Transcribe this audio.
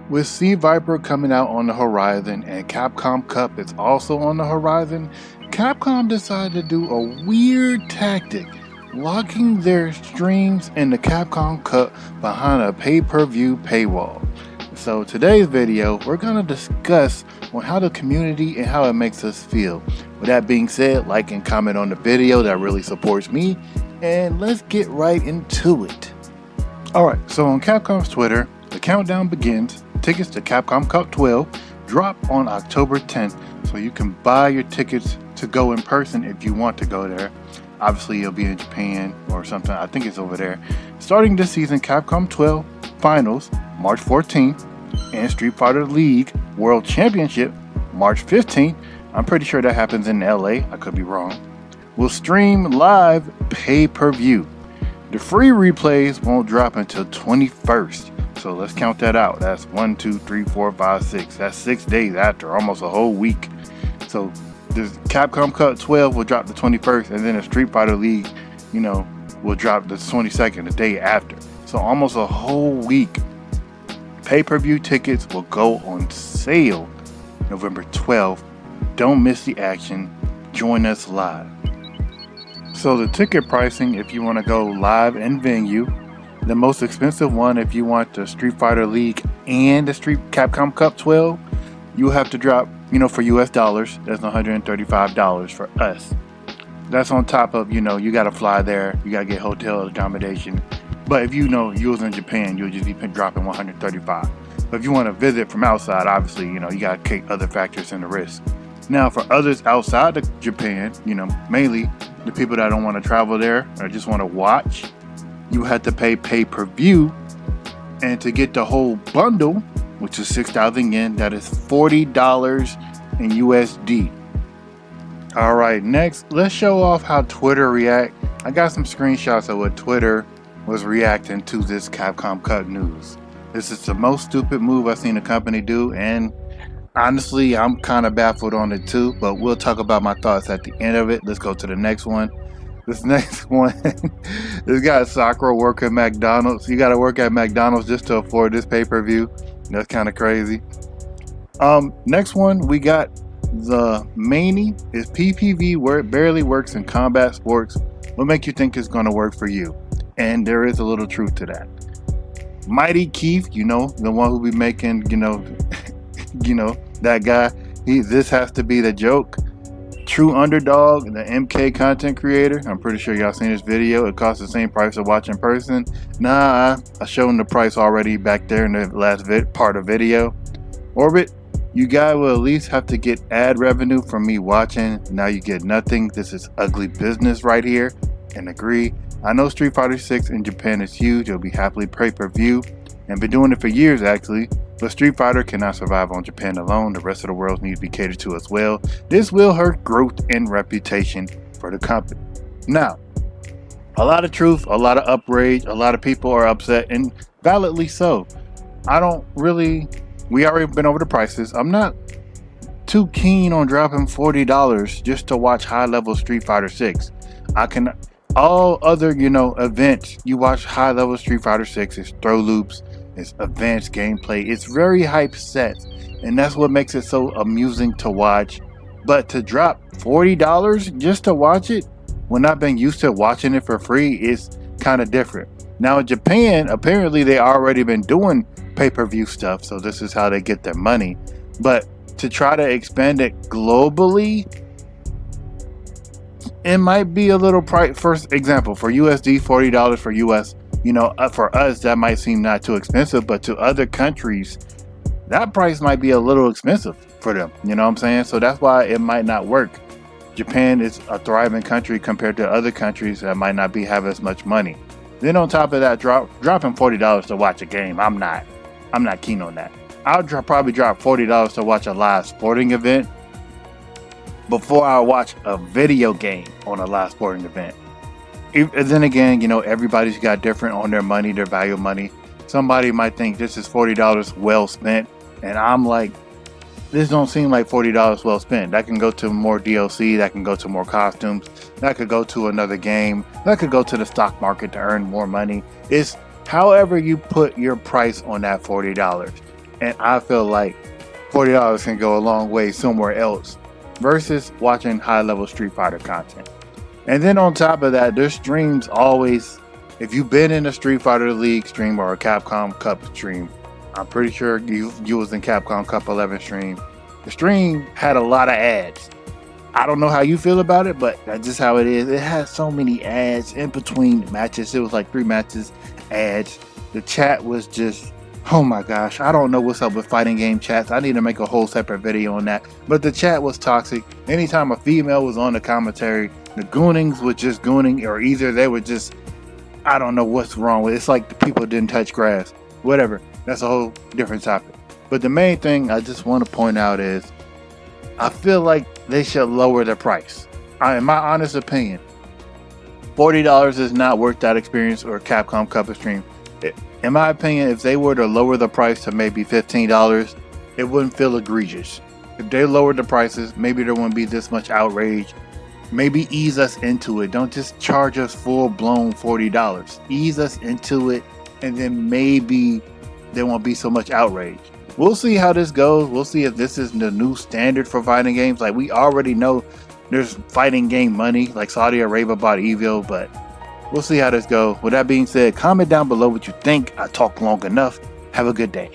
With Sea Viper coming out on the horizon and Capcom Cup is also on the horizon, Capcom decided to do a weird tactic, locking their streams in the Capcom Cup behind a pay-per-view paywall. So today's video, we're going to discuss on how the community and how it makes us feel. With that being said, like and comment on the video, that really supports me, and let's get right into it. Alright, so on Capcom's Twitter, the countdown begins. Tickets to Capcom Cup 12 drop on October 10th, so you can buy your tickets to go in person if you want to go there. Obviously, you'll be in Japan or something. I think it's over there. Starting this season, Capcom 12 Finals, March 14th, and Street Fighter League World Championship, March 15th. I'm pretty sure that happens in LA. I could be wrong. We'll stream live pay-per-view. The free replays won't drop until 21st. So let's count that out. That's 1, 2, 3, 4, 5, 6. That's 6 days after, almost a whole week. So the Capcom Cup 12 will drop the 21st, and then the Street Fighter League, will drop the 22nd, the day after. So almost a whole week. Pay-per-view tickets will go on sale November 12th. Don't miss the action. Join us live. So the ticket pricing, if you want to go live in venue, the most expensive one, if you want the Street Fighter League and the Capcom Cup 12, you have to drop, for US dollars, that's $135 for us. That's on top of, you got to fly there, you got to get hotel accommodation. But if you was in Japan, you'll just be dropping $135. But if you want to visit from outside, obviously, you got to take other factors into risk. Now, for others outside of Japan, mainly the people that don't want to travel there or just want to watch, you have to pay-per-view, and to get the whole bundle, which is 6,000 yen, that is $40 in USD. Alright, next, let's show off how Twitter react. I got some screenshots of what Twitter was reacting to this Capcom Cup news. This is the most stupid move I've seen a company do, and honestly, I'm kind of baffled on it too, but we'll talk about my thoughts at the end of it. Let's go to the next one. This next one, this guy Sakura work at McDonald's. You got to work at McDonald's just to afford this pay-per-view. That's kind of crazy. Next one, we got the Mani. Is PPV where it barely works in combat sports? What makes you think it's going to work for you? And there is a little truth to that. Mighty Keith, the one who be making, that guy. This has to be the joke. True Underdog, the MK content creator. I'm pretty sure y'all seen this video. It costs the same price to watch in person. Nah, I showed him the price already back there in the last part of video. Orbit, you guys will at least have to get ad revenue from me watching. Now you get nothing. This is ugly business right here. And agree. I know Street Fighter 6 in Japan is huge. It'll be happily pay-per-view. And been doing it for years actually. But Street Fighter cannot survive on Japan alone. The rest of the world needs to be catered to as well. This will hurt growth and reputation for the company. Now, a lot of truth, a lot of outrage, a lot of people are upset, and validly so. We already been over the prices. I'm not too keen on dropping $40 just to watch high-level Street Fighter 6. All other, events, you watch high-level Street Fighter 6, it's throw loops, it's advanced gameplay, it's very hype sets, and that's what makes it so amusing to watch. But to drop $40 just to watch it, when I've been used to watching it for free, is kind of different. Now in Japan, apparently they already been doing pay-per-view stuff, so this is how they get their money. But to try to expand it globally, it might be a little price. For example, for USD, $40 for US, for us that might seem not too expensive, but to other countries that price might be a little expensive for them. You know what I'm saying? So that's why it might not work. Japan is a thriving country compared to other countries that might not have as much money. Then on top of that, dropping $40 to watch a game, I'm not keen on that. I'll probably drop $40 to watch a live sporting event before I watch a video game on a live sporting event. Then again, everybody's got different on their money, their value of money. Somebody might think this is $40 well spent, and I'm like, this don't seem like $40 well spent. That can go to more DLC, that can go to more costumes, that could go to another game, that could go to the stock market to earn more money. It's however you put your price on that $40. And I feel like $40 can go a long way somewhere else versus watching high-level Street Fighter content. And then on top of that, their streams always, if you've been in a Street Fighter League stream or a Capcom Cup stream, I'm pretty sure you was in Capcom Cup 11 stream. The stream had a lot of ads. I don't know how you feel about it, but that's just how it is. It has so many ads in between matches. It was like 3 matches, ads. The chat was just, oh my gosh, I don't know what's up with fighting game chats. I need to make a whole separate video on that. But the chat was toxic. Anytime a female was on the commentary, the goonings was just gooning, or either they were just, I don't know what's wrong with it. It's like the people didn't touch grass. Whatever. That's a whole different topic. But the main thing I just want to point out is, I feel like they should lower the price. In my honest opinion, $40 is not worth that experience or Capcom Cup stream. In my opinion, if they were to lower the price to maybe $15, it wouldn't feel egregious. If they lowered the prices, maybe there wouldn't be this much outrage. Maybe ease us into it. Don't just charge us full-blown $40. Ease us into it, and then maybe there won't be so much outrage. We'll see how this goes. We'll see if this is the new standard for fighting games. Like, we already know there's fighting game money, like Saudi Arabia bought Evo, but we'll see how this goes. With that being said, comment down below what you think. I talked long enough. Have a good day.